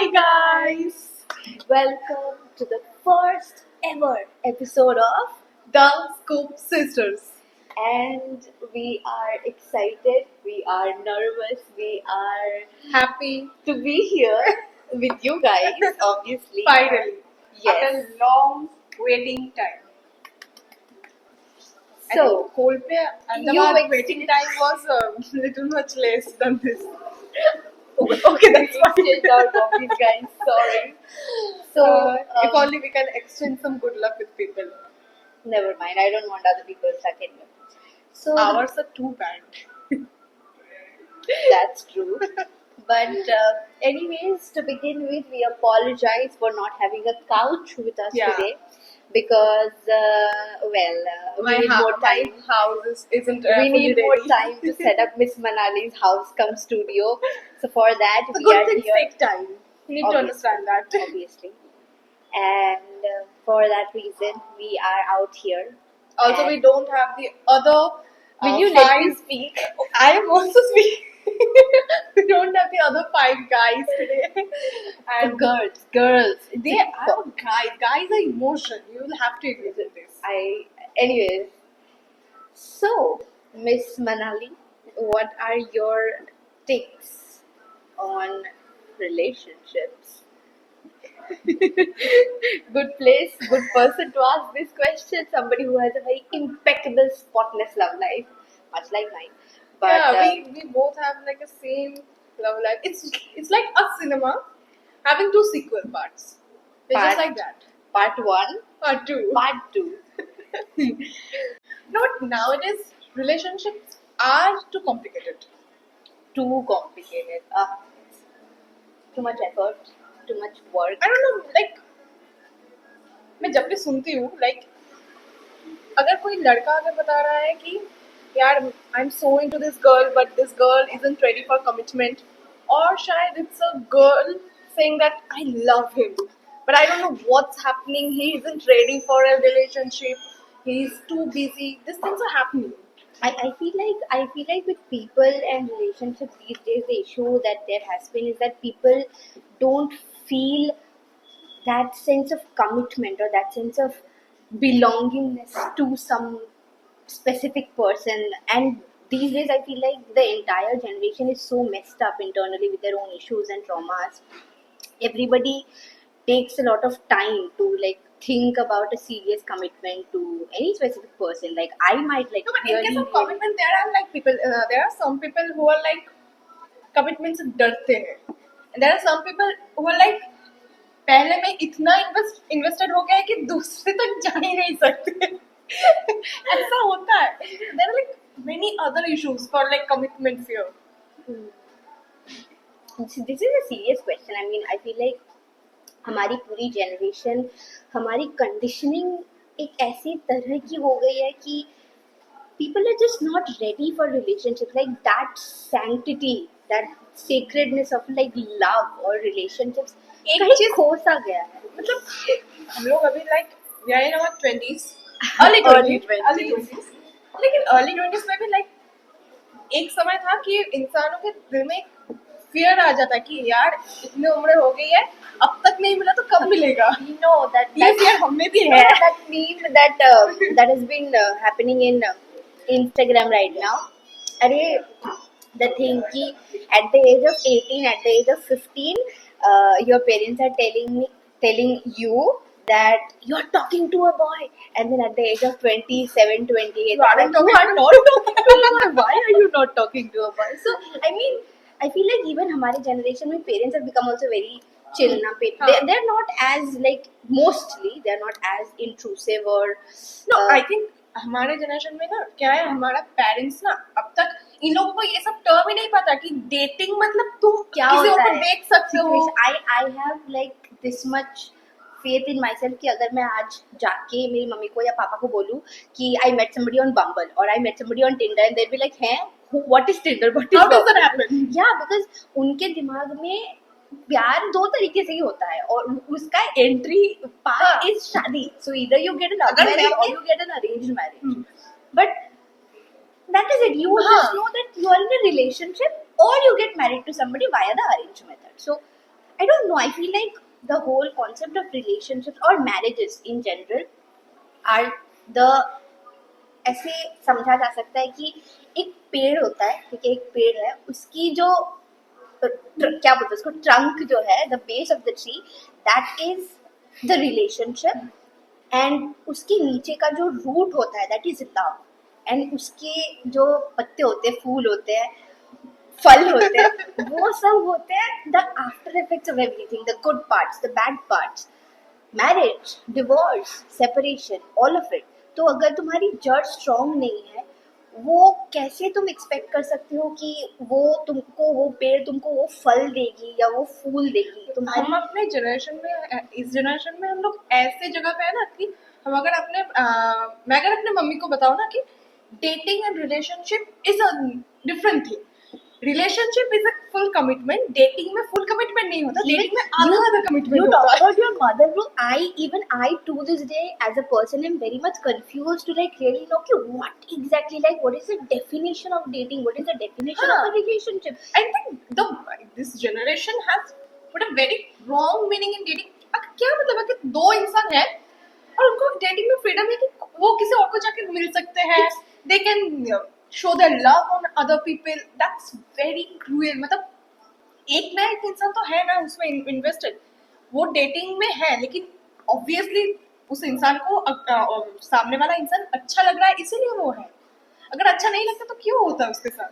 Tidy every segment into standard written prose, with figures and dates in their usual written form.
Hi guys! Welcome to the first ever episode of The Scoop Sisters. and we are excited, we are nervous, we are Happy to be here with you guys, obviously. finally. Yes. After long waiting time. So, Coldplay You Ahmedabad ex- waiting time was a little much less than this. Okay, that's we fine. exchanged our copies, guys. Sorry. So, If only we can exchange some good luck with people. never mind. I don't want other people stuck in here. So, Ours are too bad. That's true. But anyways, to begin with, we apologize for not having a couch with us Yeah. today because, we need more My time. house isn't We fully need more ready. time to set up Miss Manali's house come studio. So for that, So we good are things here, take time. You need to Obviously. understand that. obviously. And for that reason, we are out here. Also, And we don't have the other. Will you let me five. speak? I am also speaking. We don't have the other five guys today. And Girls. they are guys. Guys are emotion. You will have to agree with this. Anyways, so Miss Manali, what are your takes on relationships? Good place, good person to ask this question. Somebody who has a very impeccable, spotless love life, much like mine. But Yeah, we both have like a same love life. It's like a cinema having two sequel parts. It's just Part- like that. part one, Part two. part two. Not nowadays. Relationships are too complicated. Too complicated. Too much effort, too much work. I don't know. Like मैं जब भी सुनती हूँ like अगर कोई लड़का अगर बता रहा है कि यार I am so into this girl but this girl isn't ready for commitment और शायद it's a girl saying that I love him but I don't know what's happening, he isn't ready for a relationship, he's too busy, these things are happening. I feel like with people and relationships these days the issue that there has been is that people don't feel that sense of commitment or that sense of belongingness to some specific person, and these days I feel like the entire generation is so messed up internally with their own issues and traumas. Everybody takes a lot of time to like think about a serious commitment to any specific person. Like I might like No, but in case really, of commitment there are like people there are some people who are like commitment से डरते हैं and there are some people who are like पहले में इतना invested हो गया है कि दूसरे तक जा ही नहीं सकते ऐसा होता है there are like many other issues for like commitment fear. this is a serious question. I mean, I feel like हमारी पूरी जनरेशन, हमारी कंडीशनिंग एक ऐसी तरह की हो गई है कि people are just not ready for relationships. Like that sanctity, that sacredness of like love or relationships एक कहीं चीज खो सा गया है. मतलब हम लोग अभी like we are in our 20s Early 20s. early 20s लेकिन early 20s में भी like एक समय था कि इंसानों के दिल में फियर आ जाता कि यार इतनी उम्र हो गई है अब तक नहीं मिला तो कब मिलेगा. You know that ये फियर हमें भी है. that meme that has been happening in Instagram right now. अरे the thing कि at the age of 18, at the age of 15, your parents are telling you that you are talking to a boy, and then at the age of 27, 28, You aren't you talking are to- not talking to a boy. Why are you not talking to a boy? So I mean, I feel like even हमारे generation में parents have become also very chill ना. हाँ. They're not as like mostly they're not as intrusive or No, I think हमारे generation में ना क्या है हमारा पेरेंट्स ना अब तक इन लोगों को ये सब टर्म ही नहीं पता कि डेटिंग मतलब तुम क्या किसी होता को है देख सकते हो. I have like this much faith in myself कि अगर मैं आज जाके मेरी मम्मी को या पापा को बोलूँ कि I met somebody on Bumble or I met somebody on Tinder, and they'll be like हैं what is Tinder, what is How does that Bumble? happen? Yeah, because उनके दिमाग में प्यार दो तरीके से ही होता है और उसका एंट्री पार्ट इज शादी. सो either you get an love अगर मैरिज मैं- और you get an arranged marriage, but that is it. You हाँ. just know that you are in a relationship or you get married to somebody via the arranged method. So I don't know. I feel like the whole concept of relationships or marriages in general are the ऐसे समझा जा सकता है कि एक पेड़ होता है, ठीक है, एक पेड़ है, उसकी जो क्या बोलते हैं उसको, ट्रंक जो है, the base of the tree, that is the relationship, and उसके नीचे का जो रूट होता है दैट इज लव, एंड उसके जो पत्ते होते हैं, फूल होते हैं, फल होते हैं, वो सब होते हैं the after effects of everything, the good parts, the bad parts, marriage, divorce, separation, all of it. तो अगर तुम्हारी जड़ स्ट्रांग नहीं है, वो कैसे तुम एक्सपेक्ट कर सकते हो कि वो तुमको, वो पेड़ तुमको वो फल देगी या वो फूल देगी तुम्हारी. हम अपने जनरेशन में, इस जनरेशन में हम लोग ऐसे जगह पे है ना कि हम अगर अपने मैं अगर अपने मम्मी को बताऊँ ना कि dating and relationship is a different thing. Relationship is a full commitment, dating में फुल कमिटमेंट नहीं होता, डेटिंग में आधा आधा You कमिटमेंट talk होता है. about your mother, bro. I to this day, as a person, am very much confused to like really know कि what exactly, like what is the definition of dating, what is the definition of a relationship. I think this generation has put a very wrong meaning in dating. अब क्या मतलब है कि दो इंसान है और उनको डेटिंग में फ्रीडम है कि वो किसी और को जाके मिल सकते हैं, they can show their love on other people. That's very cruel. मतलब एक ना एक इंसान तो है ना उसमें इन्वेस्टेड, वो डेटिंग में है, लेकिन ऑब्वियसली उस इंसान को सामने वाला इंसान अच्छा लग रहा है इसीलिए वो है. अगर अच्छा नहीं लगता तो क्यों होता है उसके साथ.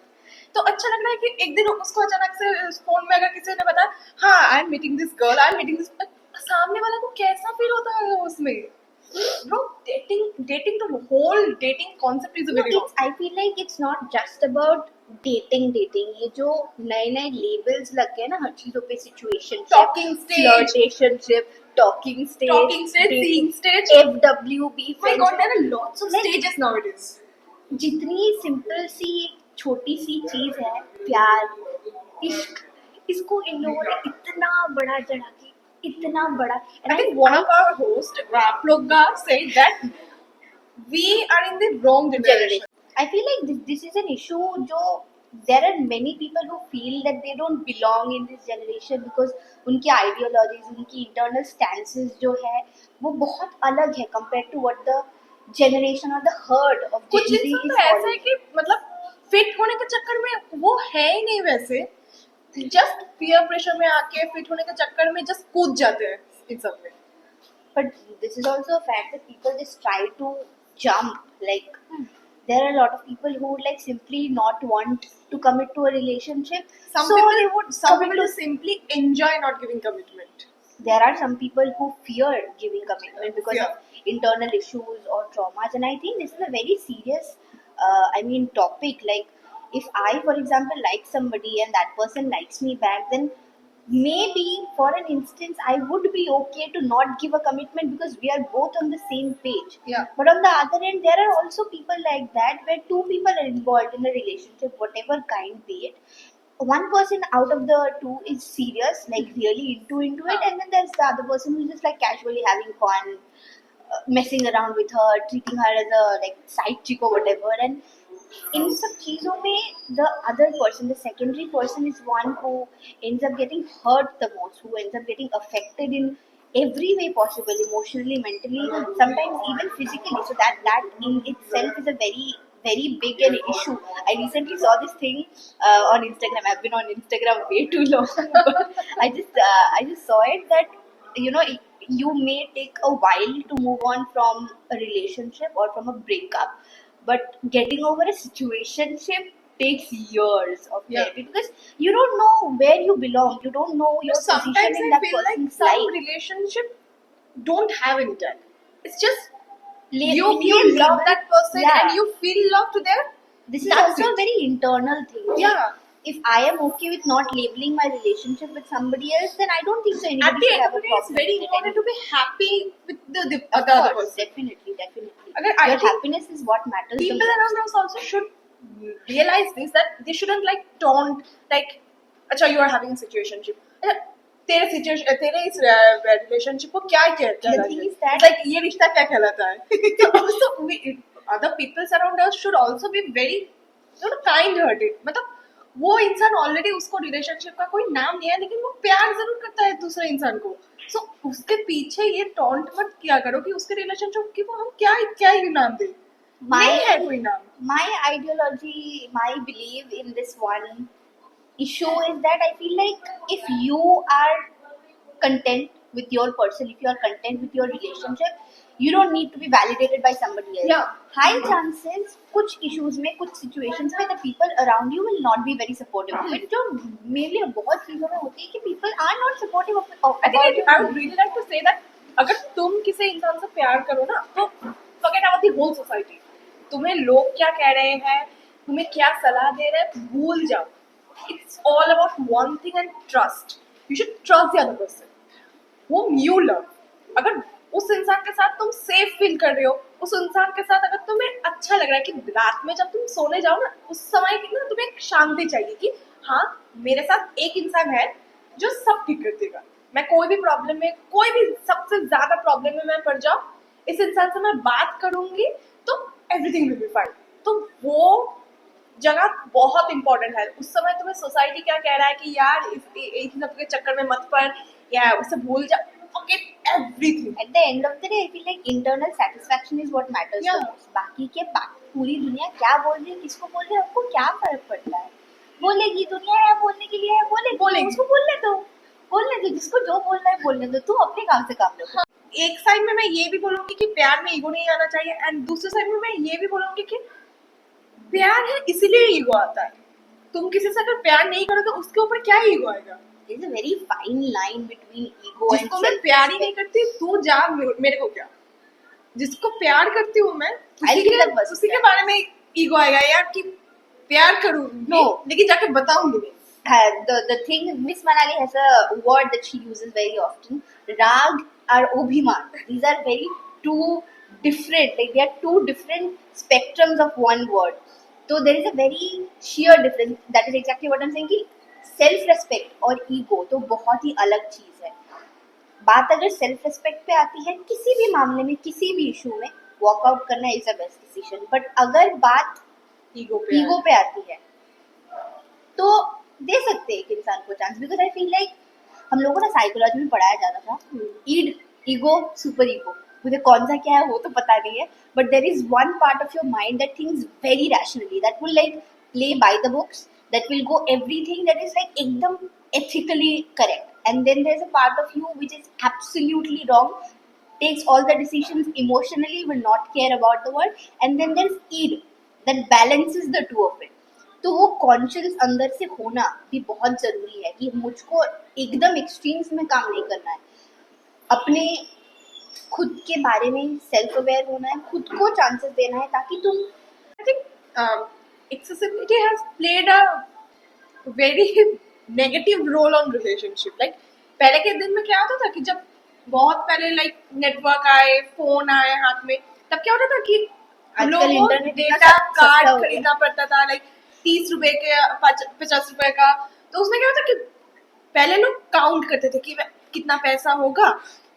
तो अच्छा लग रहा है कि एक दिन उसको अचानक से फोन में अगर किसी ने बताया हाँ I am meeting this girl, I am meeting this, सामने वाला को कैसा फील होता है उसमें. Bro dating the whole dating concept is a No, very wrong. I feel like it's not just about dating. ये जो नए नए labels लग गए ना हर चीजों पे, situationship, Talking stage. flirtationship, talking stage, Seeing stage. FWB, Oh my god, there are lots of Like- stages nowadays. जितनी सिंपल सी छोटी सी चीज है, प्यार, इश्क, इसको इन लोगों ने इतना बड़ा चढ़ा के, इतना बड़ा. I think one of our hosts, Plogga, said that we are in the wrong generation. I feel like this is an issue जो there are many people who feel that they don't belong in this generation because उनकी ideologies, उनकी internal stances जो है वो बहुत अलग है compared to what the generation or the herd of कुछ Gen Z इंसान is तो ऐसा है following. कि मतलब फिट होने के चक्कर में वो है ही नहीं वैसे, जस्ट पीयर प्रेशर में आके फिट होने के चक्कर में जस्ट कूद जाते हैं इन सब में. But this is also a fact that people just try to jump. Like there are a lot of people who would like simply not want to commit to a relationship. Some so people they would some commit people to. just simply enjoy not giving commitment. There are some people who fear giving commitment because Yeah. of internal issues or traumas, and I think this is a very serious, topic. Like if I, for example, like somebody and that person likes me back, then maybe for an instance I would be okay to not give a commitment because we are both on the same page. Yeah. But on the other end, there are also people like that where two people are involved in a relationship, whatever kind be it. One person out of the two is serious, like really into it, and then there's the other person who's just like casually having fun, messing around with her, treating her as a like side chick or whatever. And इन सब चीजों में the other person, the secondary person, is one who ends up getting hurt the most, who ends up getting affected in every way possible, emotionally, mentally, sometimes even physically. So that in itself is a very big an issue. I recently saw this thing on Instagram. I've been on Instagram way too long, but I just saw it that you may take a while to move on from a relationship or from a breakup, but getting over a situationship takes years of Yeah. therapy because you don't know where you belong, you don't know your Sometimes position in I that feel like person's some life. relationship don't have any tag. It's just La- you label- love that person Yeah. and you feel love to them. This is That's also a it. very internal thing. Yeah. If I am okay with not labeling my relationship with somebody else, then I don't think so At anybody the should end have of a the day, it's problem very with it. important to be happy with the Of other course, person. definitely. Again, I Your think happiness is what matters the people most. around us also should realize this, that they shouldn't like taunt like अच्छा you are having a situationship, तेरे situation तेरे इस relationship को क्या कहलाता The thing है, is that- It's like ये रिश्ता क्या कहलाता है. So also other people around us should also be very kind hearted. मतलब वो इंसान ऑलरेडी उसको रिलेशनशिप का कोई नाम नहीं है लेकिन वो प्यार जरूर करता है दूसरे इंसान को, सो उसके पीछे ये टॉन्ट मत किया करो कि उसके रिलेशनशिप की वो हम क्या क्या ही नाम दे, नहीं है कोई नाम. My ideology, my belief in this one issue is that I feel like if you are content with your person, if you are content with your relationship, you don't need to be validated by somebody else. Yeah. High chances कुछ issues में, कुछ situations में the people around you will not be very supportive of it. जो मेरे बहुत चीजों में होती है कि people are not supportive of I about think you. I would really like to say that अगर तुम किसी इंसान से प्यार करो ना तो forget about the whole society. तुम्हें लोग क्या कह रहे हैं, तुम्हें क्या सलाह दे रहे हैं, भूल जाओ. It's all about one thing and trust. You should trust the other person whom you love. अगर उस इंसान के साथ तुम सेफ फील कर रहे हो, उस इंसान के साथ अगर तुम्हें अच्छा लग रहा है कि रात में जब तुम सोने जाओ ना उस समय की ना तुम्हें एक शांति चाहिए कि हाँ मेरे साथ एक इंसान है जो सब ठीक कर देगा. मैं कोई भी प्रॉब्लम में, कोई भी सबसे ज्यादा प्रॉब्लम में मैं पड़ जाऊं, इस इंसान से मैं बात करूंगी तो एवरीथिंग विल बी फाइन. तो वो जगह बहुत इंपॉर्टेंट है. उस समय तुम्हें सोसाइटी क्या कह रहा है कि यार इस सब के चक्कर में मत पड़ या उसे भूल जा, forget everything. At the end of the day, I feel like internal satisfaction is what matters Yeah. the most. बाकी के पूरी दुनिया क्या बोल रही है, किसको बोल रही है, आपको क्या फर्क पड़ता है. बोलेगी दुनिया है, बोलने के लिए है, बोलेगी. उसको बोलने दो, जिसको जो बोलना है बोलने दो. तू अपने काम से काम लो. एक साइड में मैं ये भी बोलूंगी कि प्यार में ईगो नहीं आना चाहिए एंड दूसरे साइड में मैं ये भी बोलूंगी कि प्यार है इसीलिए ईगो आता है. तुम किसी से अगर प्यार नहीं करोगे उसके ऊपर क्या ईगो आएगा. There is a very fine line between ego and जिसको मैं प्यार ही नहीं करती तू जा, मेरे को क्या. जिसको प्यार करती हूँ मैं उसी के बारे में ईगो आएगा यार कि प्यार करूंगी No. लेकिन जाके बताऊंगी नहीं. The thing Miss Manali has a word that she uses very often, rag or obhiman. These are very two different, like they are two different spectrums of one word. So there is a very sheer difference. That is exactly what I'm saying कि self respect और ego तो बहुत ही अलग चीज है. बात अगर self respect पे आती है किसी भी मामले में, किसी भी इशू में वॉकआउट करना is the best decision. But अगर बात ईगो पे आती है तो दे सकते हैं एक इंसान को chance. Because I feel like हम लोगों ने साइकोलॉजी में पढ़ाया जाता था ईड, ईगो, सुपर ईगो. मुझे कौन सा क्या है वो तो पता नहीं है, but there is one part of your mind that thinks very rationally, that will like play by the books, that will go everything that is like ekdam ethically correct, and then there's a part of you which is absolutely wrong, takes all the decisions emotionally, will not care about the world, and then there's id that balances the two of it. तो वो conscious अंदर से होना भी बहुत जरूरी है कि मुझको एकदम एक्सट्रीम्स में काम नहीं करना है. अपने खुद के बारे में सेल्फ अवेयर होना है, खुद को चांसेस देना है ताकि तुम. I think accessibility has played a very negative role on relationship. Like पहले के दिन में क्या होता था कि जब बहुत पहले like नेटवर्क आए, फोन आए हाथ में, तब क्या होता था कि लोगों को डेटा कार्ड खरीदना पड़ता था like 30 रुपए के 50 रुपए का. तो उसमें क्या होता कि पहले लोग काउंट करते थे कि कितना पैसा होगा,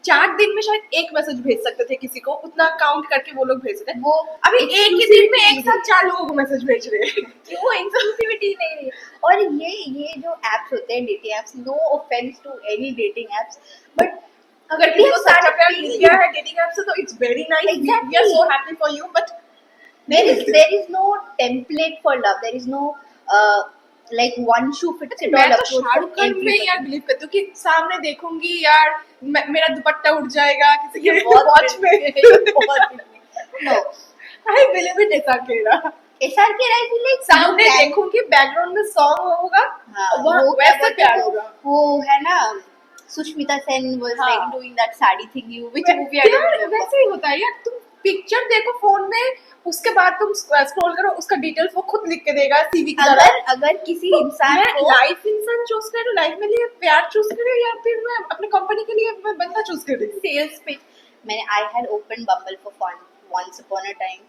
4 दिन में शायद एक मैसेज भेज सकते थे किसी को, उतना काउंट करके वो लोग भेजते थे. वो अभी एक ही दिन में एक साथ 4 लोगों को मैसेज भेज रहे हैं. वो इंक्लूसिविटी नहीं रही. और ये जो एप्स होते हैं dating apps, no offense to any dating apps, but अगर किसी को सच्चा प्यार मिल गया है डेटिंग ऐप से तो it's very nice. We are so happy for you. But there is no template for love, there is no like one shoe fits it all मैं तो approach for शाहरुख खान में everybody. यार बिलीव करती हूँ कि सामने देखूंगी यार मेरा दुपट्टा उड़ जाएगा किसी ये के बहुत वॉच में. no, I believe it. ऐसा केरा SRK I feel like सामने देखूंगी बैकग्राउंड में सॉन्ग होगा, वो वैसा प्यार होगा. वो है ना Sushmita Sen was like doing that sari thing, you which movie I don't remember. वैसे ही होता है यार. तुम पिक्चर देखो फोन में, उसके बाद तुम स्क्रॉल करो, उसका डिटेल्स वो खुद लिख के देगा सीवी की तरह. अगर किसी इंसान को लाइफ इंसान चूज करूँ, लाइफ में लिए प्यार चूज करूँ या फिर मैं अपने कंपनी के लिए मैं बंदा चूज करूँ. Sales pitch. मैंने I had opened Bumble for fun once upon a time,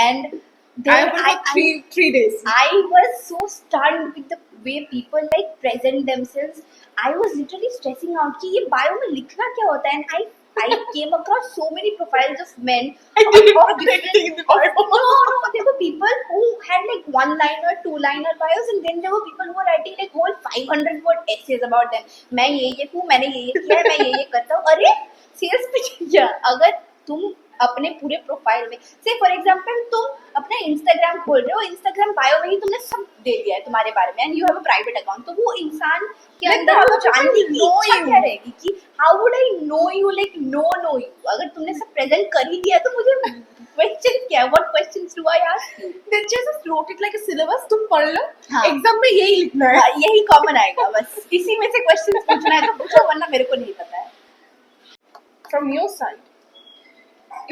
and then I for 3 days. I was so stunned with the way people like present themselves. I was literally stressing out कि ये bio में लिखना क्या होता है, and I I came across so many profiles of men I didn't of put anything in the Bible. no, there were people who had like one-liner, two-liner bios, and then there were people who were writing like whole 500-word essays about them. मैं ये हूँ, मैंने ये किया है, मैं ये करता हूँ. अरे सेल्स पिच क्या? अगर तुम अपने पूरे प्रोफाइल में से फॉर एग्जांपल तुम अपना इंस्टाग्राम खोल रहे हो, इंस्टाग्राम बायो में ही तुमने सब दे दिया है तुम्हारे बारे में, and you have a private account, तो वो इंसान के Like, अंदर how वो would I जानने की know इच्छा you? क्या रहेगी कि how would I know you, like know you. अगर तुमने सब प्रेजेंट कर ही दिया तो मुझे क्वेश्चन क्या है, what questions do I ask you. They just wrote it like a syllabus. तुम पढ़ लो, हाँ. एग्जाम में यही लिखना है. हाँ, यही कॉमन आएगा, बस इसी में से क्वेश्चंस पूछना है तो पूछो, वरना मेरे को नहीं पता है. From your side,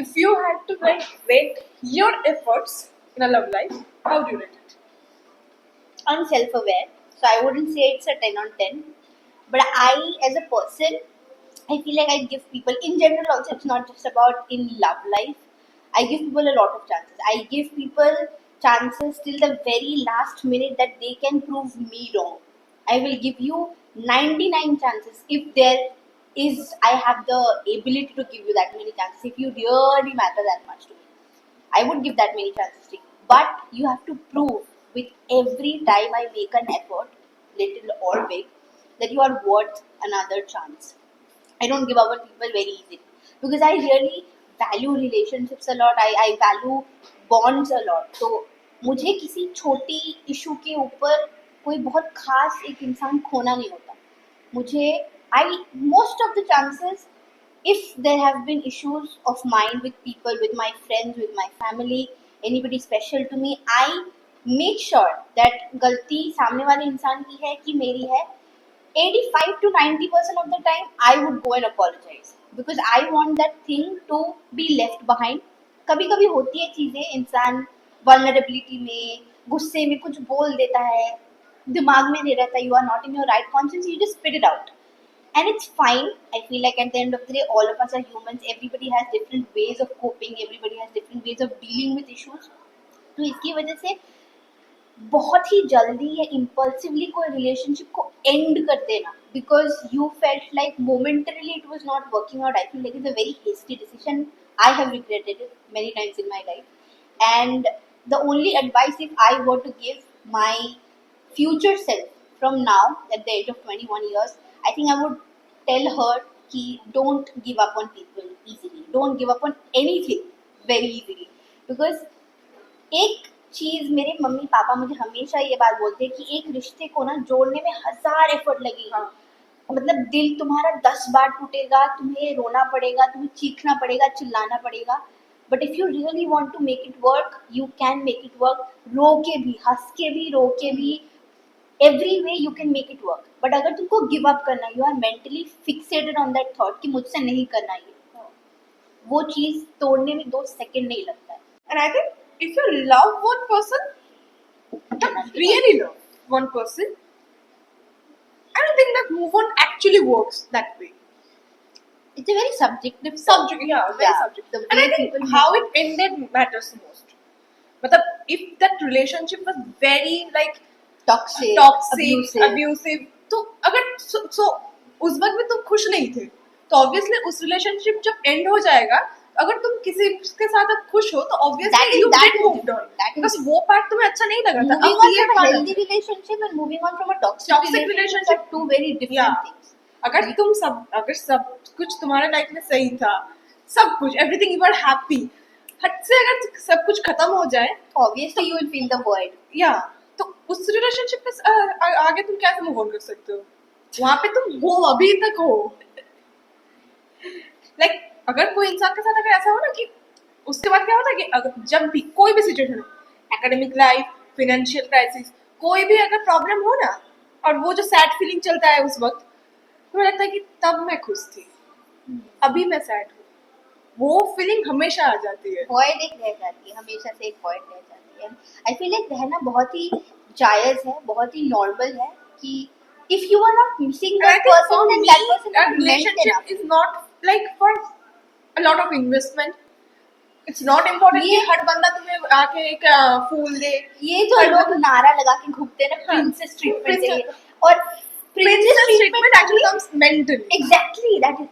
if you had to like rate your efforts in a love life, how do you rate it? I'm self-aware, so I wouldn't say it's a 10 on 10. But I, as a person, I feel like I give people, in general also, it's not just about in love life, I give people a lot of chances. I give people chances till the very last minute that they can prove me wrong. I will give you 99 chances if there is, I have the ability to give you that many chances, if you really matter that much to me. I would give that many chances to you. But you have to prove with every time I make an effort, little or big, that you are worth another chance. I don't give up on people very easily because I really value relationships a lot. I value bonds a lot. तो मुझे किसी छोटी issue के ऊपर कोई बहुत खास एक इंसान खोना नहीं होता. मुझे I most of the chances, if there have been issues of mine with people, with my friends, with my family, anybody special to me, I make sure that गलती सामने वाले इंसान की है कि मेरी है. 85 to 90% of the time I would go and apologize because I want that thing to be left behind. कभी कभी होती है चीजें, इंसान vulnerability में, गुस्से में कुछ बोल देता है, दिमाग में नहीं रहता, you are not in your right conscience, you just spit it out. And it's fine. I feel like at the end of the day, all of us are humans. Everybody has different ways of coping. Everybody has different ways of dealing with issues. तो इसकी वजह से बहुत ही जल्दी या impulsively कोई relationship को end कर देना because you felt like momentarily it was not working out. I feel like it's a very hasty decision. I have regretted it many times in my life, and the only advice if I were to give my future self from now at the age of 21 years, I think I would tell her कि don't give up on people easily, don't give up on anything very easily, because एक चीज मेरे mummy papa मुझे हमेशा ये बात बोलते हैं कि एक रिश्ते को ना जोड़ने में 1000 एफर्ट लगेगा. मतलब दिल तुम्हारा 10 बार टूटेगा, तुम्हें रोना पड़ेगा, तुम्हें चीखना पड़ेगा, चिल्लाना पड़ेगा, but if you really want to make it work, you can make it work. रो के भी, हंस के भी, रो के भी, every way you can make it work. But अगर तुमको गिव अप करना, you are mentally fixated on that thought कि मुझसे नहीं करना ये, वो चीज तोड़ने में 2 सेकंड नहीं लगता है. And I think if you love one person, really love one person, I don't think that move on actually works that way. It's a very subjective Subject, yeah, very Yeah, subjective. the And I way think people how it ended matters most. But if that relationship was very like toxic, abusive, तो अगर so उस वक्त में तुम खुश नहीं थे, तो obviously उस relationship जब end हो जाएगा, अगर तुम किसी के साथ अब खुश हो तो obviously you get moved on. Because वो part तुम्हें अच्छा नहीं लगा था. moving on from a healthy relationship and moving on from a toxic relationship are two very different things. अगर सब कुछ तुम्हारे लाइफ में सही था, सब कुछ everything you were happy, हद से अगर सब कुछ खत्म हो जाए, obviously you will feel the void. Yeah, तो उस रिलेशनशिप में आगे तुम कैसे मूव ऑन कर सकते हो? वहां पे तुम हो, अभी तक हो. लाइक अगर कोई इंसान के साथ अगर ऐसा हो ना कि उसके बाद क्या होता है कि अगर जब भी कोई भी सिचुएशन हो, एकेडमिक लाइफ, फाइनेंशियल क्राइसिस, कोई भी अगर प्रॉब्लम हो ना, और वो जो सैड फीलिंग चलता है उस वक्त, तो मुझे लगता है कि तब मैं खुश थी, अभी मैं सैड हूँ. वो फीलिंग हमेशा आ जाती है. void एक रह जाती है, हमेशा से एक void रह जाती है. आई फील लाइक रहना बहुत ही जायज है, बहुत ही नॉर्मल है कि if you are not missing that person, then that person is meant relationship enough. is not like for a lot of investment. It's not important कि हर बंदा तुम्हें आके एक फूल दे. ये जो लोग नारा लगा के घूमते हैं ना, प्रिंसेस ट्रीटमेंट चाहिए, और Princess treatment actually comes mentally. Exactly, that is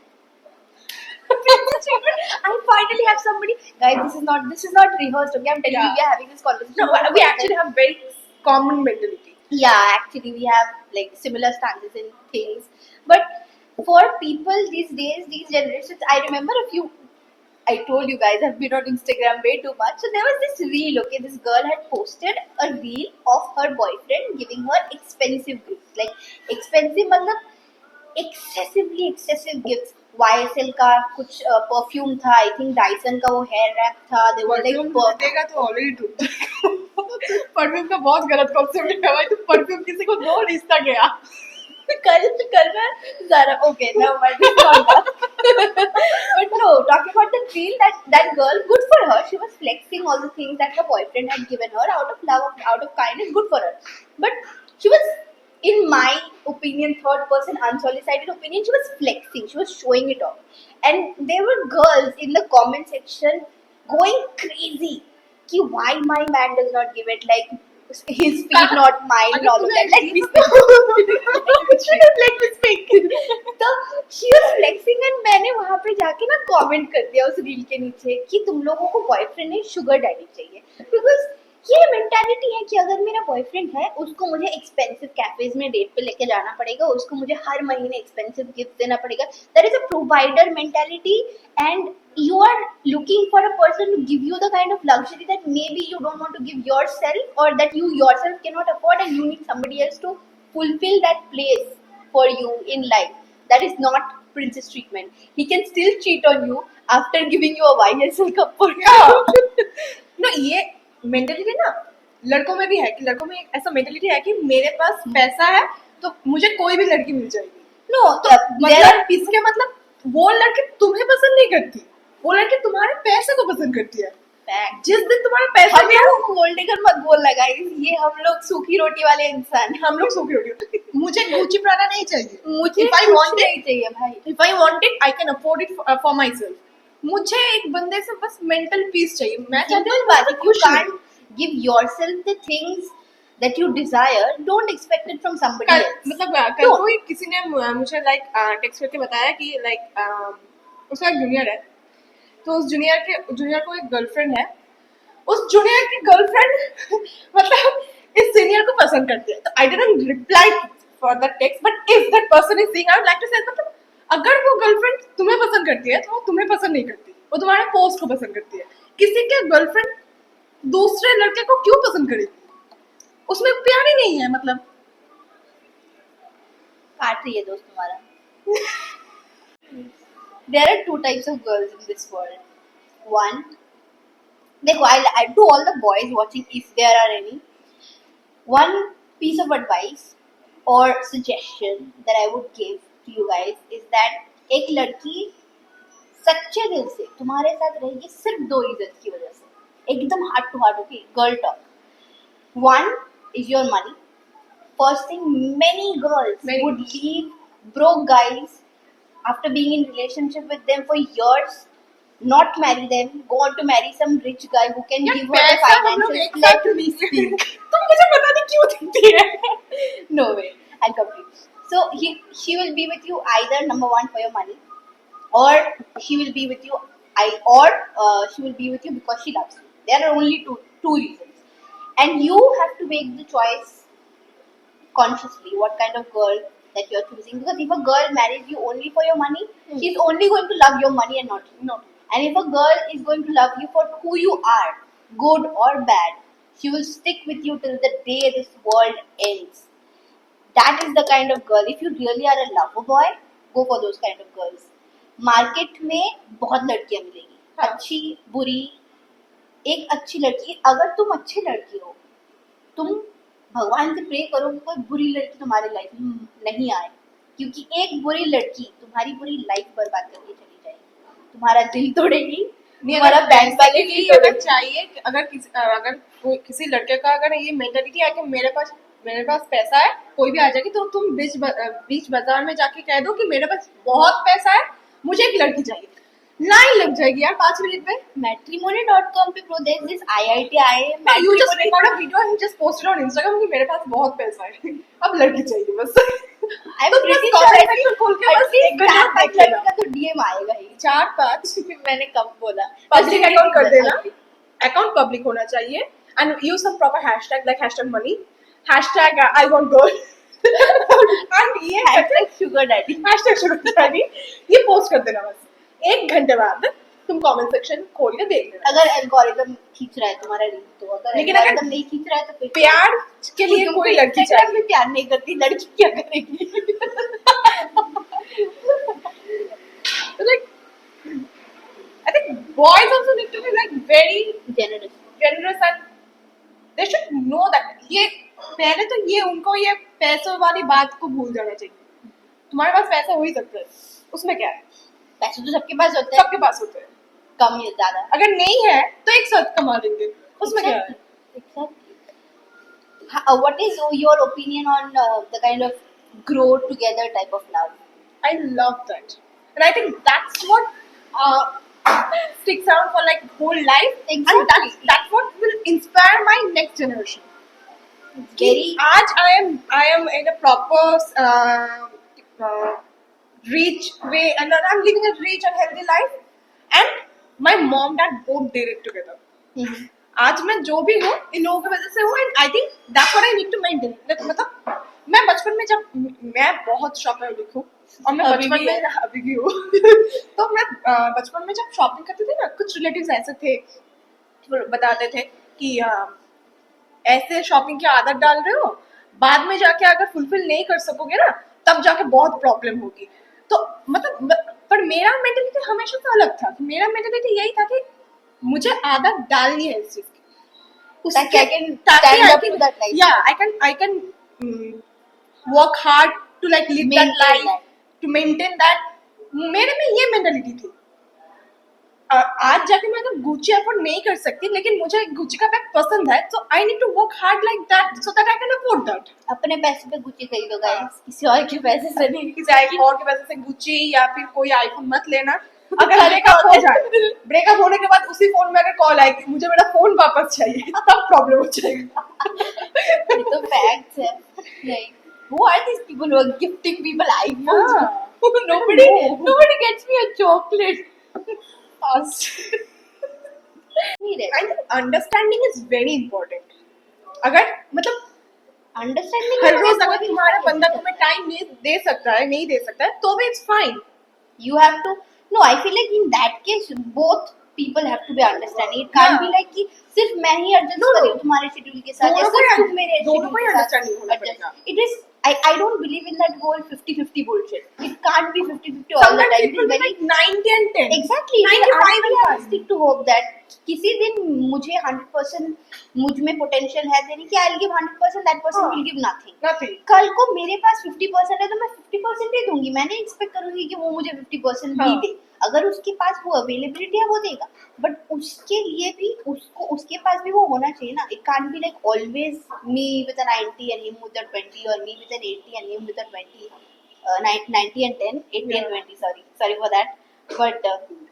I finally have somebody. Guys, this is not rehearsed. Okay, I'm telling you, Yeah. we are having this conversation. No, for the we first actually time. have very common mentality. Yeah, actually, we have like similar stances in things. But for people these days, these generations, I remember a few. I told you guys I've been on Instagram way too much. So there was this reel. Okay, this girl had posted a reel of her boyfriend giving her expensive gifts. Like expensive, मतलब excessively excessive gifts. YSL का कुछ perfume था, I think Dyson का वो hair rap था, दे वर perfume like देगा तो already टूट परफ्यूम का बहुत गलत कॉन्सेप्ट है भाई, तो परफ्यूम किसी को दो रिश्ता गया। कल मैं Zara, okay, never mind, it's not that. But no, talking about the reel, that girl, good for her. She was flexing all the things that her boyfriend had given her out of love, out of kindness. Good for her. But she was, in my opinion, third person, unsolicited opinion, she was flexing. She was showing it off, and there were girls in the comment section going crazy. Ki why my man does not give it, like his feet not mine and all of that. Let me speak. Let me speak. तो she was flexing and मैंने वहाँ पे जाके ना comment कर दिया उस reel के नीचे कि तुम लोगों को बॉयफ्रेंड नहीं शुगर डैडी चाहिए, बिकॉज ये मेंटालिटी है कि अगर मेरा बॉयफ्रेंड है उसको मुझे एक्सपेंसिव कैफेज में डेट पे लेके जाना पड़ेगा, उसको मुझे हर महीने एक्सपेंसिव गिफ्ट देना पड़ेगा. That is a provider mentality, and you are looking for a person to give you the kind of luxury that maybe you don't want to give yourself, or that you yourself cannot afford, and you need somebody else to fulfill that place for you in life. That is not princess treatment. He can still cheat on you after giving you a YSL cup for ना ये mentality ना लड़कों में भी है कि लड़कों में ऐसा मेंटेलिटी है कि मेरे पास पैसा है तो मुझे कोई भी लड़की मिल जाएगी. no मतलब इसके मतलब वो लड़की तुम्हें पसंद नहीं करती, वो लड़की तुम्हारे पैसे को पसंद करती है. जिस दिन तुम्हारे पैसे हम लोग गोल्ड डिगर मत बोलना गाइस, ये हम लोग सूखी रोटी वाले इंसान. हम लोग सूखी रोटी. मुझे गुची प्राडा नहीं चाहिए. मुझे If I कुछ want नहीं चाहिए भाई. If I want it, I can afford it for myself. मुझे एक बंदे से बस मेंटल पीस चाहिए. मैं चाहती हूँ बात मैं you खुश हूँ. can't give yourself the things that you desire, don't expect it from somebody else. मतलब कल कोई किसी ने मुझे लाइक टेक्स्ट करके बताया कि लाइक उसका एक जूनियर है, तो उस जूनियर को एक गर्लफ्रेंड है. उस जूनियर की गर्लफ्रेंड मतलब इस सीनियर को पसंद करती है. तो I didn't reply for the text, but if that person is seeing, I would like to say मतलब अगर वो गर्लफ्रेंड तुम्हें पसंद करती है तो वो तुम्हें पसंद नहीं करती, वो तुम्हारे पोस्ट को पसंद करती है. किसी के गर्लफ्रेंड दूसरे लड़के को क्यों पसंद करेगी? उसमें प्यार ही नहीं है. मतलब काट रही है दोस्त तुम्हारा. There are two types of girls in this world. One, देखो, I to all the boys watching, if there are any, one piece of advice or suggestion that I would give to you guys is that एक लड़की सच्चे दिल से तुम्हारे साथ रहेगी सिर्फ दो रीजन की वजह से, एकदम heart to heart. Okay, girl talk. One is your money. First thing, many girls would leave broke guys after being in relationship with them for years, not marry them, go on to marry some rich guy who can give her the finances. Let me speak. तुम मुझे पता नहीं क्यों देती है. No way, I'll complete. So she will be with you either, number one, for your money, or she will be with you she will be with you because she loves you. There are only two reasons, and you have to make the choice consciously what kind of girl that you're choosing. Because if a girl marries you only for your money, she's only going to love your money and not you. No. And if a girl is going to love you for who you are, good or bad, she will stick with you till the day this world ends. That is the kind of girl. If you really are a lover boy, go for those kind of girls. Market में बहुत लड़कियां मिलेगी, हाँ. अच्छी बुरी. एक अच्छी लड़की, अगर तुम अच्छी लड़की हो, तुम भगवान से प्रे करो कि कोई बुरी लड़की तुम्हारी लाइफ में नहीं आए, क्योंकि एक बुरी लड़की तुम्हारी पूरी लाइफ बर्बाद करके चली जाएगी, तुम्हारा दिल तोड़ेगी, तुम्हारा बैंक बैलेंस भी अगर चाहिए, अगर किसी लड़के का अगर ये मेंटालिटी है कि मेरे पास पैसा है, कोई भी आ जाएगी, तो तुम बीच बाजार में जाके कह दो कि मेरे पास बहुत पैसा है, मुझे एक लड़की चाहिए. लाइन लग जाएगी यार 5 मिनट में। Matrimony.com पे bro, there's this IITIM you just matrimony. Record a video and just posted on Instagram कि मेरे पास बहुत पैसा है, अब लड़की चाहिए बस। I'm तो pretty बस sure comment section खोल के बस एक घंटा देख लड़की लेना। का तो DM आएगा ही। 4-5 मैंने कब बोला? पब्लिक अकाउंट कर देना, अकाउंट पब्लिक होना चाहिए and use some proper hashtag like hashtag money, hashtag I want girl and ये Hashtag sugar daddy. हैशटैग शुरू कर ये पोस्ट कर देना बस। 1 घंटे बाद तुम कमेंट सेक्शन खोल के देख लेना। अगर एल्गोरिदम खींच रहा है तुम्हारा रील तो, अगर लेकिन अगर एल्गोरिदम नहीं खींच रहा है तो फिर प्यार के लिए तुमको कोई लड़की Instagram चाहिए। में प्यार नहीं करती लड़की क्या करेगी? So like, I think boys also need to be like very Generous. generous and they should know that ये पहले तो ये उनको ये पैसों वाली बात को भूल जाना चाहिए। तुम्हारे पास पैसा हो ही सकता है, उसमें क्या है, पैसे तो सबके पास होते हैं, सबके पास होते हैं। कम या ज्यादा। अगर नहीं है तो एक साथ कमा लेंगे, उसमें क्या है। Exactly. What is your opinion on the kind of grow together type of love? I love that, and I think that's what sticks around for like whole life, and Exactly. that's what will inspire my next generation. Very आज I am in a proper rich way and I'm living a rich and healthy life and my mom dad both did it together. Mhm. आज मैं जो भी हूँ इन लोगों की वजह से हूँ and I think that's what I need to maintain. मतलब मैं बचपन में जब मैं बहुत शॉपिंग हूँ और मैं अभी बचपन भी में अभी भी हूँ तो मैं बचपन में जब शॉपिंग करती थी ना, कुछ रिलेटिव्स ऐसे थे जो बताते थे कि ऐसे शॉपिंग की आदत डाल रहे हो, बाद में जाके अगर फुलफिल नहीं कर सकोगे ना तब जाके बहुत प्रॉब्लम होगी। तो मतलब पर मेरा मेंटेलिटी हमेशा से अलग था। मेरा मेंटेलिटी यही था कि मुझे आदत डालनी है इस चीज की, ताकि I can stand up to that life. yeah I can work hard to like live that Maintain life that. to maintain that। मेरे में ये मेंटेलिटी थी। आज जाके मैं अगर गुच्ची अफोर्ड नहीं कर सकती लेकिन मुझे गुच्ची का बैग पसंद है तो I need to work hard like that so that I can afford that. अपने पैसे पे गुच्ची खरीदो गाइस, किसी और के पैसे से नहीं। किसी आई और के पैसे से गुच्ची या फिर कोई आईफोन मत लेना। अगर ब्रेकअप हो जाए, ब्रेकअप होने के बाद उसी फोन में अगर कॉल आएगी मुझे मेरा फोन वापस चाहिए तब प्रॉब्लम हो जाएगा। ये तो फैक्ट्स है। नहीं, who are these people who are gifting people iPhones? nobody No. nobody gets me a chocolate. नहीं रहता। I think understanding is very important। अगर मतलब अंडरस्टैंडिंग हर रोज अगर तुम्हारा बंदा तुम्हें टाइम नहीं दे सकता है, नहीं दे सकता है तो भी it's fine. you have to, no, I feel like in that case both people have to be understanding. It can't Yeah. be like कि सिर्फ मैं ही एडजस्ट No, no. करूँ तुम्हारे शेड्यूल के साथ या दोनों को सिर्फ ही तुम मेरे दोनों को ही schedule के साथ understanding होना adjust. पड़ेगा। It is I don't believe in that whole 50-50 bullshit. It can't be 50-50 all the Sometimes time. It people is be very like 90 and 10। exactly 95 and 5। stick to hope that किसी दिन मुझे 100% मुझ में potential है देने की, I'll give 100%, that person हाँ। will give nothing. Nothing। कल को मेरे पास 50% है तो मैं 50% ही दूंगी। मैं नहीं एक्सपेक्ट करूंगी कि वो मुझे 50% भी हाँ। दे। अगर उसके पास वो अवेलेबिलिटी है वो देगा, बट उसके लिए भी उसको उसके पास भी वो होना चाहिए ना। It can't be like always me with a 90 and him with a 20 और me with an 80 and him with a 20 90 and 10 80 and 20 sorry for that, but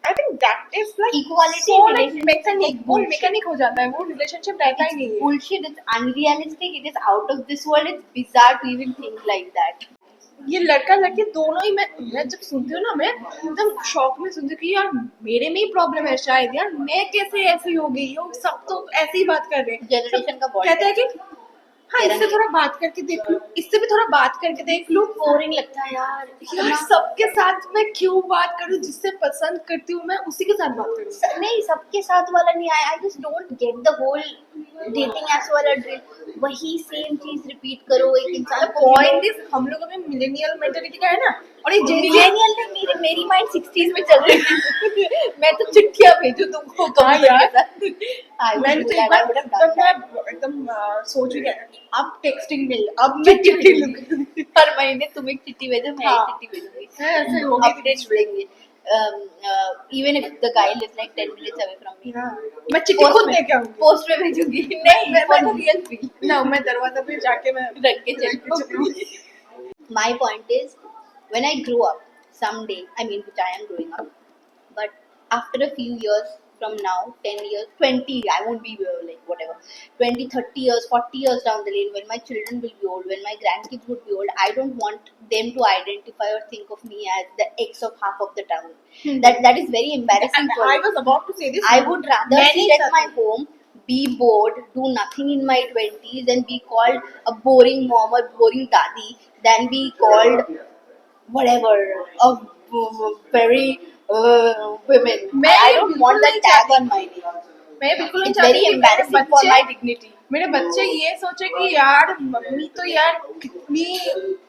I think that is like equality so in like relationship mechanic, is वो bullshit. Mechanic हो जाता है, वो relationship रहता ही नहीं है। bullshit, it's unrealistic, it is out of this world, it's bizarre to even think like that. ये लड़का लड़की दोनों ही मैं जब सुनती हूँ ना मैं एकदम शॉक में सुनती हूँ कि यार मेरे में ही प्रॉब्लम है शायद, यार मैं कैसे ऐसी हो गई हूँ, सब तो ऐसे ही बात कर रहे हैं। जनरेशन का बहुत कहते हैं कि हाँ इससे थोड़ा बात करके देख लो, इससे भी थोड़ा बात करके देख लो। बोरिंग लगता है यार। यार सबके साथ मैं क्यों बात करूँ, जिससे पसंद करती हूँ मैं उसी के साथ बात करूँ। नहीं, सबके साथ वाला नहीं आया। I just don't get the whole dating apps वाला ड्रिल। वही सेम चीज रिपीट करो एक इंसान को। पॉइंट इज हम लोगों में मिलेनियल मेंटालिटी का है ना, और ये मिलेनियल ने मेरी माइंड 60s में चल रही थी। मैं तो चिट्ठियां भेजू तुमको हाँ कभी यार। यार। मैंने तो एक बार एकदम सोच ही गया अब टेक्सटिंग नहीं, अब मैं चिट्ठी लिखूंगी। हर महीने तुम एक चिट्ठी भेजो, मैं हाँ। एक चिट्ठी भेजूंगी। ऐसे हो गई अपडेट्स देंगे। even if the guy lives like 10 minutes away from me, मैं चिट्ठी खुद दे के आऊंगी। पोस्ट में भेजूंगी। नहीं, मैं for तो real feel ना मैं दरवाजा पे जाके मैं रख के चलूंगी। My point is, when I grow up someday, I mean which I am growing up, but after a few years from now, 10 years, 20, I won't be like whatever, 20, 30 years, 40 years down the lane, when my children will be old, when my grandkids would be old, I don't want them to identify or think of me as the ex of half of the town. That is very embarrassing for I me. was about to say this. I would rather Many sit at such- my home, be bored, do nothing in my 20s, and be called a boring mom or boring daddy than be called whatever of very women. मैं I ये don't बिल्कुल want that नहीं tag चाहती। on my name. मैं बिल्कुल नहीं It's चाहती very कि मेरे embarrassing for my dignity. मेरे बच्चे ये सोचे कि यार मम्मी तो यार कितनी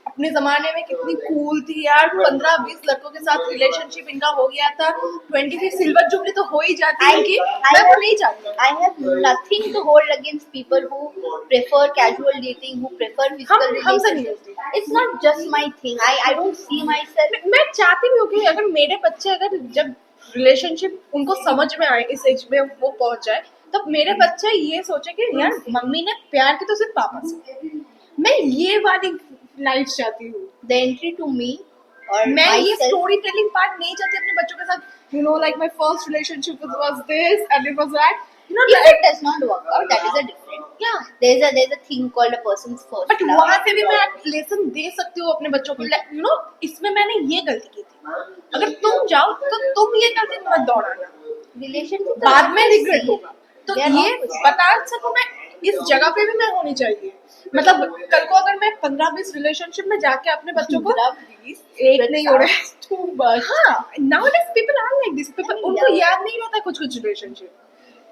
अपने जमाने में कितनी कूल थी यार, 15-20 लड़कों के साथ रिलेशनशिप इनका हो गया था, 25 सिल्वर जुबली तो हो ही जाती है इनकी। मैं वो नहीं चाहती। I have nothing to hold against people who prefer casual dating, who prefer physical हमसे नहीं relationships. होती। It's not just my thing. I don't see myself. मैं चाहती भी हूँ कि अगर मेरे बच्चे अगर जब रिलेशनशिप उनको समझ में आए, इस एज में वो पहुंच जाए, तब मेरे बच्चे ये सोचे कि यार मम्मी ने प्यार की तो सिर्फ पापा से। मैं ये वाली लाइफ चाहती हूँ। The entry to me or मैं ये myself. स्टोरी टेलिंग पार्ट नहीं चाहती अपने बच्चों के साथ, you know like my first relationship was this and it was that, you know If it does not work out, that is a different. या There's a thing called a person's first but love. वहां से भी मैं lesson दे सकती हूँ अपने बच्चों को, यू नो इसमें मैंने ये गलती की थी, अगर तुम जाओ तो तुम ये गलती मत दोहराना, Relationship बाद में रिग्रेट होगा। तो ये बता सकूं मैं इस जगह पे भी मैं होनी चाहिए, मतलब कल को अगर मैं 15-20 रिलेशनशिप में जाके अपने बच्चों को एक नहीं हो रहा है, हाँ nowadays people are like this, people उनको याद नहीं रहता कुछ रिलेशनशिप,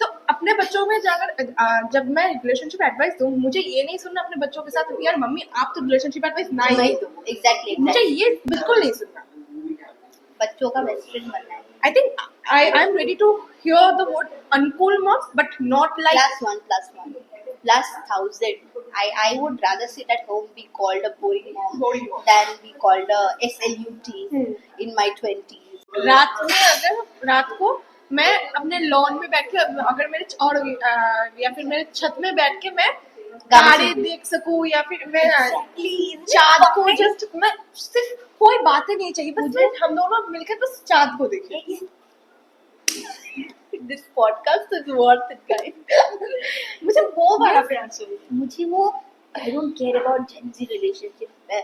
तो अपने बच्चों में जाकर जब मैं रिलेशनशिप एडवाइस दूं, मुझे ये नहीं सुनना अपने बच्चों के साथ यार मम्मी आप तो रिलेशनशिप एडवाइस ना ही नहीं दो, दो. Exactly. मुझे ये बिल्कुल नहीं सुनना। बच्चों का बेस्ट फ्रेंड बनना है. I think I am ready to hear the word uncool moms, but not like +1 +1 +1,000. I would rather sit at home, be called a boring mom, than be called a SLUT in my 20s. रात को मैं अपने lawn में बैठ के अगर मेरे और या फिर मेरे छत में बैठ के मैं तारे देख सकूं, या फिर मैं चाँद को जस्ट मैं सिर्फ कोई बातें नहीं चाहिए, बस हम दोनों मिलकर बस चाँद को देखें। This podcast is worth it, guys. मुझे वो वाला प्यार चाहिए। मुझे वो I don't care about Gen Z relationship.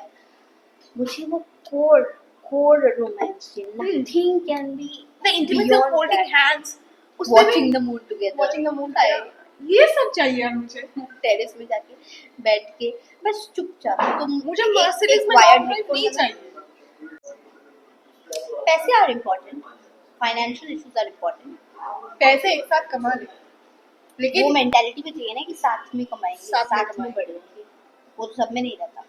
मुझे वो core romance चाहिए. Nothing can be The intimacy of beyond holding that. hands, Watching the moon together. watching the moon, ये सब चाहिए मुझे। टेरेस में जाके बैठ के बस चुपचाप तुम मुझे एक- मर्सिडीज एक में wired नॉर्मल headphone नहीं लगा- चाहिए। पैसे are important, financial issues are important, पैसे एक साथ कमा ले, वो लेकिन मेंटालिटी भी चाहिए ना कि साथ में कमाएंगे, साथ में साथ में बढ़ेंगे, वो तो सब में नहीं रहता,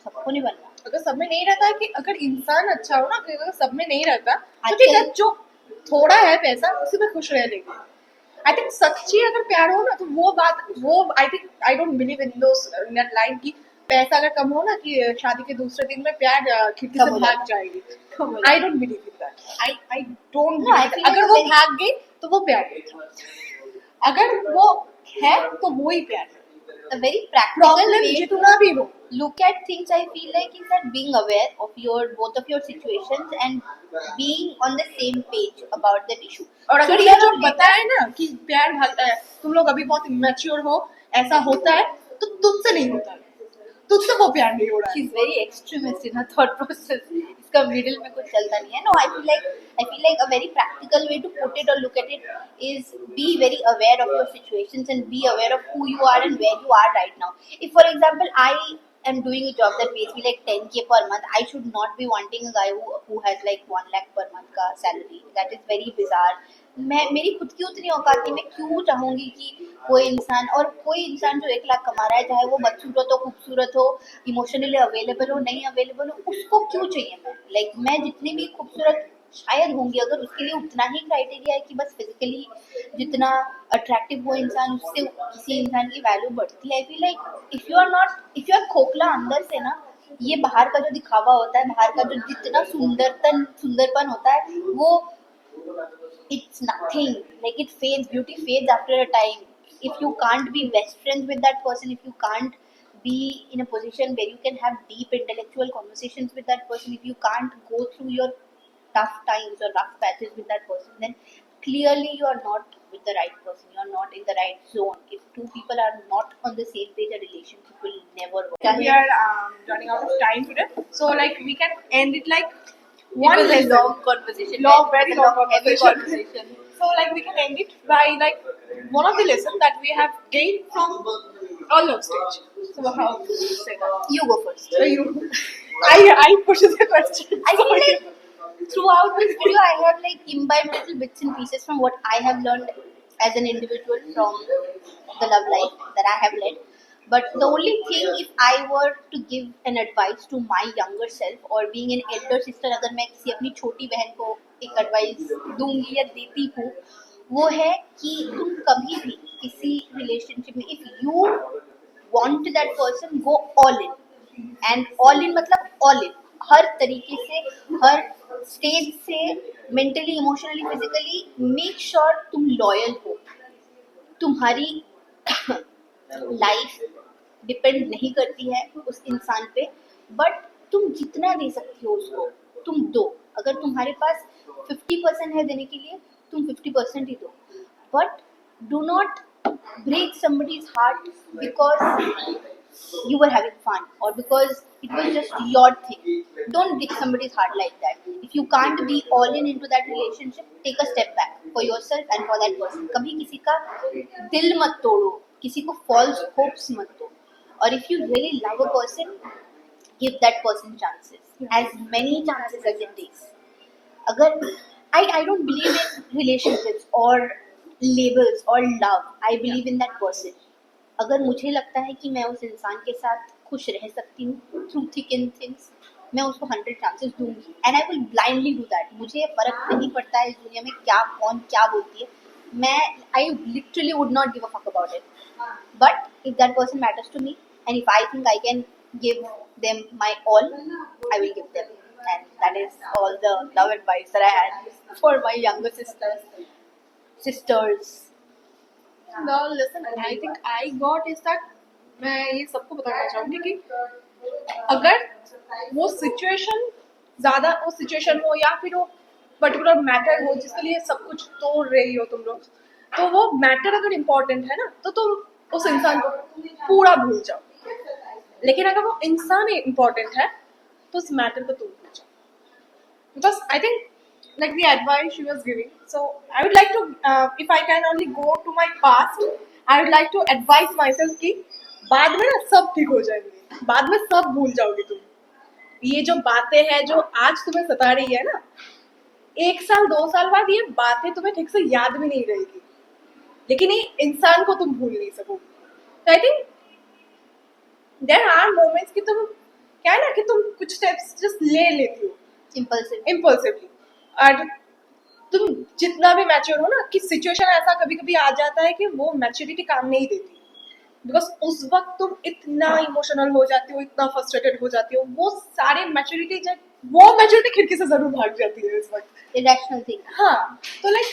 सबको नहीं बनना। अगर सब में नहीं रहता है कि अगर इंसान अच्छा हो ना, अगर सब में नहीं रहता तो आजकल- ठीक है, जो थोड़ा है पैसा उसी में खुश रह लेंगे। आई थिंक सच्ची अगर प्यार हो ना तो वो बात वो I don't believe in that line की पैसा अगर कम हो ना कि शादी के दूसरे दिन में प्यार खिड़की कम से हो भाग जाता जाएगी, कम हो I don't believe in that, I don't No, I feel अगर like वो very- भाग गई तो वो प्यार नहीं था, अगर वो है तो वो ही प्यार है। A very practical problem way to जितना भी हो, look at things, I feel like, is that being aware of both of your situations and being on the same page about that issue. और अगर ये जो बताए ना कि प्यार भागता है, तुम लोग अभी बहुत इमेच्योर हो, ऐसा होता है, तो तुझसे नहीं होता है, तुझसे वो प्यार नहीं हो रहा है। She's very extremist in her thought process. इसका middle में कुछ चलता नहीं है. No, I feel like a very practical way to put it or look at it is be very aware of your situations and be aware of who you are and where you are right now. If, for example, I am doing a job that pays me like 10K per month, I should not be wanting a guy who has like 1 lakh per month का salary. That is very bizarre. मेरी खुद की उतनी औकात नहीं, मैं क्यों चाहूंगी कि कोई इंसान जो 1 लाख कमा रहा है, चाहे वो बदसूरत हो, खूबसूरत हो, इमोशनली अवेलेबल हो, नहीं अवेलेबल हो, उसको क्यों चाहिए मैं जितनी भी खूबसूरत शायद होंगी, अगर उसके लिए उतना ही क्राइटेरिया है कि बस फिजिकली जितना अट्रैक्टिव वो इंसान, उससे किसी इंसान की वैल्यू बढ़ती है। I feel like if you are खोखला अंदर से ना, ये बाहर का जो दिखावा होता है, बाहर का जो जितना सुंदरपन होता है, वो it's nothing. Like it fades, beauty fades after a time. If you can't be best friends with that person, if you can't be in a position where you can have deep intellectual conversations with that person, if you can't go through your rough times or rough patches with that person, then clearly you are not with the right person. You are not in the right zone. If two people are not on the same page, a relationship will never work. We are running out of time today, so like we can end it like one It was a lesson. long conversation. Long, right? very It was a long heavy conversation. So like we can end it by like one of the lessons that we have gained from our love stage. So how to say that? You go first. So you, I push the question. I feel like throughout this video, I have like imbibed little bits and pieces from what I have learned as an individual from the love life that I have led. But the only thing, if I were to give an advice to my younger self, or being an elder sister, अगर मैं किसी अपनी छोटी बहन को एक advice दूंगी या देती हूँ, वो है कि तुम कभी भी किसी relationship में, if you want that person, go all in. And all in मतलब ऑल इन, हर तरीके से, हर स्टेज से, mentally, emotionally, physically, make sure तुम लॉयल हो. तुम्हारी लाइफ डिपेंड नहीं करती है उस इंसान पे, बट तुम जितना दे सकती हो उसको तुम दो. अगर तुम्हारे पास 50% है देने के लिए, तुम 50% ही दो. But do not break somebody's heart because you were having fun or because it was just your thing. Don't break somebody's heart like that. If you can't be all in into that relationship, take a step back for yourself and for that person. कभी किसी का दिल मत तोड़ो, किसी को false hopes मत दो. और if you really love a person, give that person chances, as many chances as it takes. अगर I don't believe in relationships or labels or love. I believe in that person. अगर मुझे लगता है कि मैं उस इंसान के साथ खुश रह सकती हूँ थ्रू थिक एंड थिंग्स, मैं उसको 100 चांसेस दूंगी. And I will blindly do that. मुझे फर्क नहीं पड़ता है इस दुनिया में क्या कौन क्या बोलती है. मैं I literally would not give a fuck about it. But if that person matters to me and if I think I can give them my all, I will give them. And that is all the love advice that I had for my younger sisters. The lesson I think I got is that मैं ये सबको बताना चाहूँगी कि अगर वो situation ज़्यादा, वो सिचुएशन हो या फिर वो पर्टिकुलर मैटर हो जिसके लिए सब कुछ तोड़ रही हो तुम लोग, तो वो मैटर अगर इम्पोर्टेंट है ना, तो तुम उस इंसान को पूरा भूल जाओ. लेकिन अगर वो इंसान इम्पोर्टेंट है तो उस मैटर को तुम भूल जाओ. Because I think like the advice she was giving, so I would like to if I can only go to my past, I would like to advise myself कि बाद में ना सब ठीक हो जाएंगे, बाद में सब भूल जाओगे तुम. ये जो बातें हैं जो आज तुम्हें सता रही है ना, 1 साल 2 साल बाद ये बातें तुम्हें ठीक से याद भी नहीं रहेगी, लेकिन ये इंसान को तुम भूल नहीं सकोगे. तो I think there are moments कि तुम क्या है ना कि तुम कुछ स्टेप्स जस्ट ले लेती हो इम्पल्सिवली, और तुम जितना भी मैच्योर हो ना, कि सिचुएशन ऐसा कभी कभी आ जाता है कि वो मैच्योरिटी काम नहीं देती, बिकॉज उस वक्त तुम इतना इमोशनल हो जाती हो, इतना फ्रस्ट्रेटेड हो जाती हो, वो सारी मैच्योरिटी खिड़की से जरूर भाग जाती है इस वक्त. Irrational thing. हाँ, तो लाइक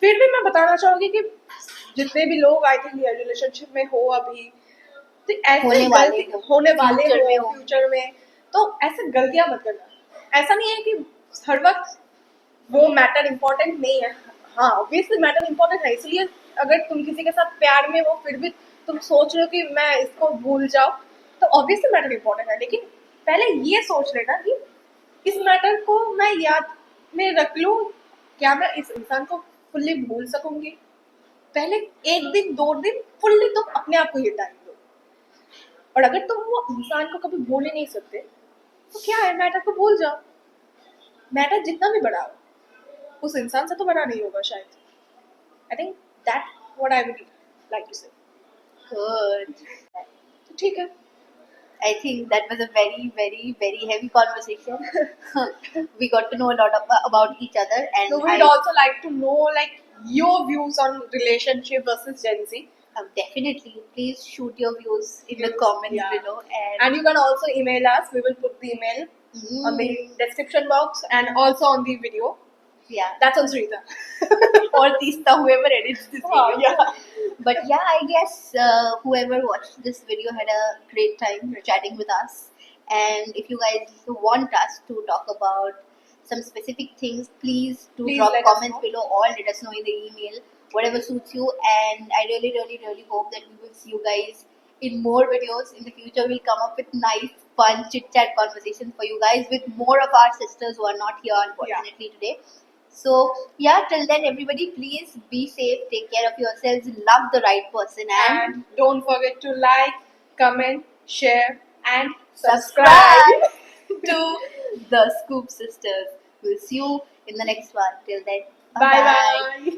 फिर भी मैं बताना चाहूंगी कि जितने भी लोग आई थिंक ये रिलेशनशिप में हो अभी, तो ऐसे होने वाले हो फ्यूचर में, तो ऐसे गलतियां मत करना. ऐसा नहीं है कि हर वक्त वो मैटर इम्पोर्टेंट नहीं है. हाँ, ऑब्वियसली मैटर इम्पोर्टेंट है, इसलिए अगर तुम किसी के साथ प्यार में हो फिर भी तुम सोच रहे हो कि मैं इसको भूल जाऊं, तो ऑब्वियसली मैटर इम्पोर्टेंट है. लेकिन पहले ये सोच लेना कि इस मैटर को मैं याद में रख लूं, क्या मैं इस इंसान को फुल्ली भूल सकूंगी. पहले 1 दिन 2 दिन फुल्ली तुम अपने आप को ये टाइम दो, और अगर तुम वो इंसान को कभी भूल ही नहीं सकते तो क्या है, मैटर को भूल जाओ. मैटर जितना भी बड़ा हो उस इंसान से तो बड़ा नहीं होगा शायद. I think that what I would like to say. Good. तो ठीक है. I think that was a very, very, very heavy conversation. We got to know a lot about each other, and So we'd also like to know like your views on relationship versus Gen Z. Definitely, please shoot your views in the comments below, and you can also email us. We will put the email on the description box and also on the video. Yeah, that's on Srita or Tista, whoever edits this video. Yeah. But yeah, I guess whoever watched this video had a great time chatting with us, And if you guys want us to talk about some specific things, please do Please drop let us comments know. below or let us know in the email, whatever suits you. And I really, really, really hope that we will see you guys in more videos in the future. We'll come up with nice, fun chit chat conversations for you guys with more of our sisters who are not here, unfortunately, today. So, yeah, till then, everybody, please be safe, take care of yourselves, love the right person, and And don't forget to like, comment, share, and subscribe. subscribe to the Scoop Sisters. We'll see you in the next one. Till then, Bye bye.